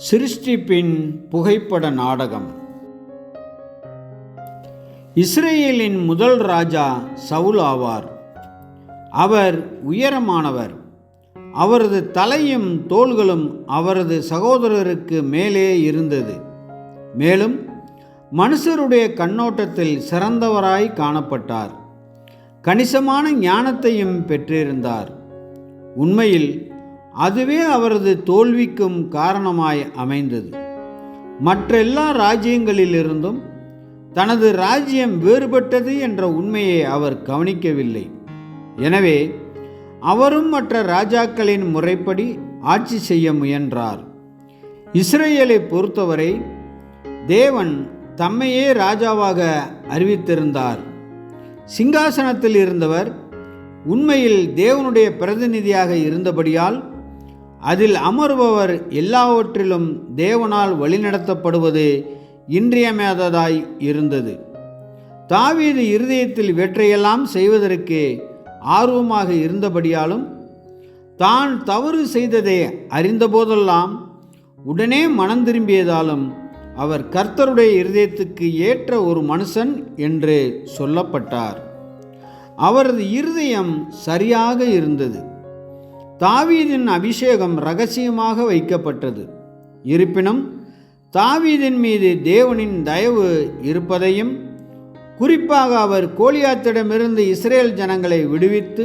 சிருஷ்டிப்பின் புகைப்பட நாடகம். இஸ்ரேலின் முதல் ராஜா சவுல் ஆவார். அவர் உயரமானவர். அவரது தலையும் தோள்களும் அவரது சகோதரருக்கு மேலே இருந்தது. மேலும் மனுஷருடைய கண்ணோட்டத்தில் சிறந்தவராய் காணப்பட்டார். கணிசமான ஞானத்தையும் பெற்றிருந்தார். உண்மையில் அதுவே அவரது தோல்விக்கும் காரணமாய் அமைந்தது. மற்றெல்லா ராஜ்யங்களிலிருந்தும் தனது ராஜ்யம் வேறுபட்டது என்ற உண்மையை அவர் கவனிக்கவில்லை. எனவே அவரும் மற்ற ராஜாக்களின் முறைப்படி ஆட்சி செய்ய முயன்றார். இஸ்ரேலை பொறுத்தவரை தேவன் தம்மையே ராஜாவாக அறிவித்திருந்தார். சிங்காசனத்தில் இருந்தவர் உண்மையில் தேவனுடைய பிரதிநிதியாக இருந்தபடியால் அதில் அமர்பவர் எல்லாவற்றிலும் தேவனால் வழிநடத்தப்படுவது இன்றியமையாததாய் இருந்தது. தாவீது இருதயத்தில் இவற்றையெல்லாம் செய்வதற்கு ஆர்வமாக இருந்தபடியாலும் தான் தவறு செய்ததை அறிந்தபோதெல்லாம் உடனே மனம் திரும்பியதாலும் அவர் கர்த்தருடைய இருதயத்துக்கு ஏற்ற ஒரு மனுஷன் என்று சொல்லப்பட்டார். அவரது இருதயம் சரியாக இருந்தது. தாவீதின் அபிஷேகம் இரகசியமாக வைக்கப்பட்டது. இருப்பினும் தாவீதின் மீது தேவனின் தயவு இருப்பதையும், குறிப்பாக அவர் கோலியாத்திடமிருந்து இஸ்ரேல் ஜனங்களை விடுவித்து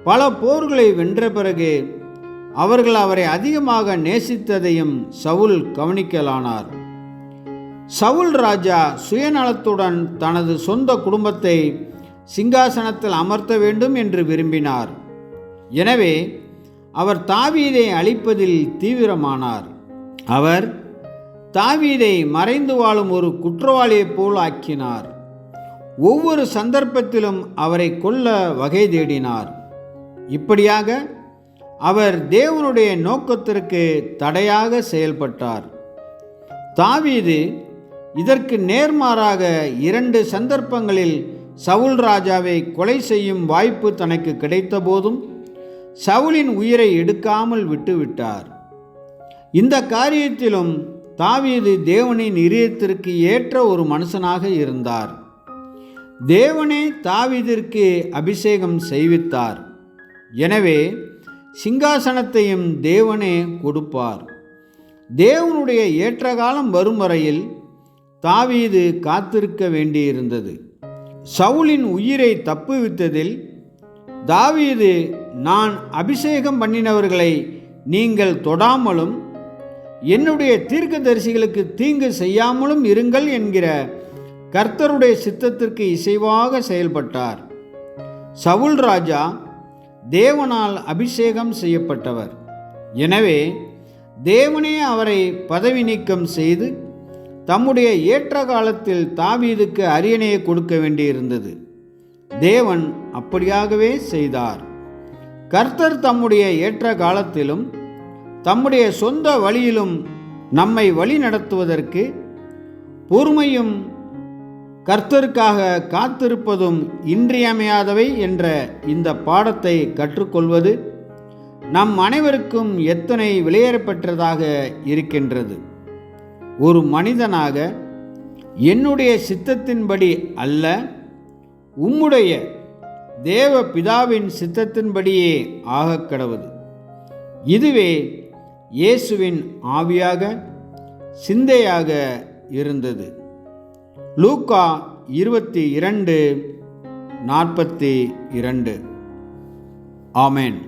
பல போர்களை வென்ற பிறகு அவர்கள் அவரை அதிகமாக நேசித்ததையும் சவுல் கவனிக்கலானார். சவுல் ராஜா சுயநலத்துடன் தனது சொந்த குடும்பத்தை சிங்காசனத்தில் அமர்த்த வேண்டும் என்று விரும்பினார். எனவே அவர் தாவீதை அழிப்பதில் தீவிரமானார். அவர் தாவீதை மறைந்து வாழும் ஒரு குற்றவாளியைப் போல் ஆக்கினார். ஒவ்வொரு சந்தர்ப்பத்திலும் அவரை கொல்ல வகை தேடினார். இப்படியாக அவர் தேவனுடைய நோக்கத்திற்கு தடையாக செயல்பட்டார். தாவீது இதற்கு நேர்மாறாக 2 சந்தர்ப்பங்களில் சவுல் ராஜாவை கொலை செய்யும் வாய்ப்பு தனக்கு கிடைத்த போதும் சவுலின் உயிரை எடுக்காமல் விட்டுவிட்டார். இந்த காரியத்திலும் தாவீது தேவனின் இதயத்திற்கு ஏற்ற ஒரு மனுஷனாக இருந்தார். தேவனே தாவீதிற்கு அபிஷேகம் செய்வித்தார். எனவே சிங்காசனத்தையும் தேவனே கொடுப்பார். தேவனுடைய ஏற்ற காலம் வரும் வரையில் தாவீது காத்திருக்க வேண்டியிருந்தது. சவுலின் உயிரை தப்புவித்ததில் தாவீது, நான் அபிஷேகம் பண்ணினவர்களை நீங்கள் தொடாமலும் என்னுடைய தீர்க்கதரிசிகளுக்கு தீங்கு செய்யாமலும் இருங்கள் என்கிற கர்த்தருடைய சித்தத்திற்கு இசைவாக செயல்பட்டார். சவுல் ராஜா தேவனால் அபிஷேகம் செய்யப்பட்டவர். எனவே தேவனே அவரை பதவி நீக்கம் செய்து தம்முடைய ஏற்ற காலத்தில் தாவீதுக்கு அரியணையை கொடுக்க வேண்டியிருந்தது. தேவன் அப்படியாகவே செய்தார். கர்த்தர் தம்முடைய ஏற்ற காலத்திலும் தம்முடைய சொந்த வழியிலும் நம்மை வழி நடத்துவதற்கு பொறுமையும் கர்த்தருக்காக காத்திருப்பதும் இன்றியமையாதவை என்ற இந்த பாடத்தை கற்றுக்கொள்வது நம் அனைவருக்கும் எத்தனை விலையேறப்பெற்றதாக இருக்கின்றது. ஒரு மனிதனாக என்னுடைய சித்தத்தின்படி அல்ல, உம்முடைய தேவ பிதாவின் சித்தத்தின்படியே ஆகக்கடவது. இதுவே இயேசுவின் ஆவியாக சிந்தையாக இருந்தது. லூக்கா 22:42. ஆமென்.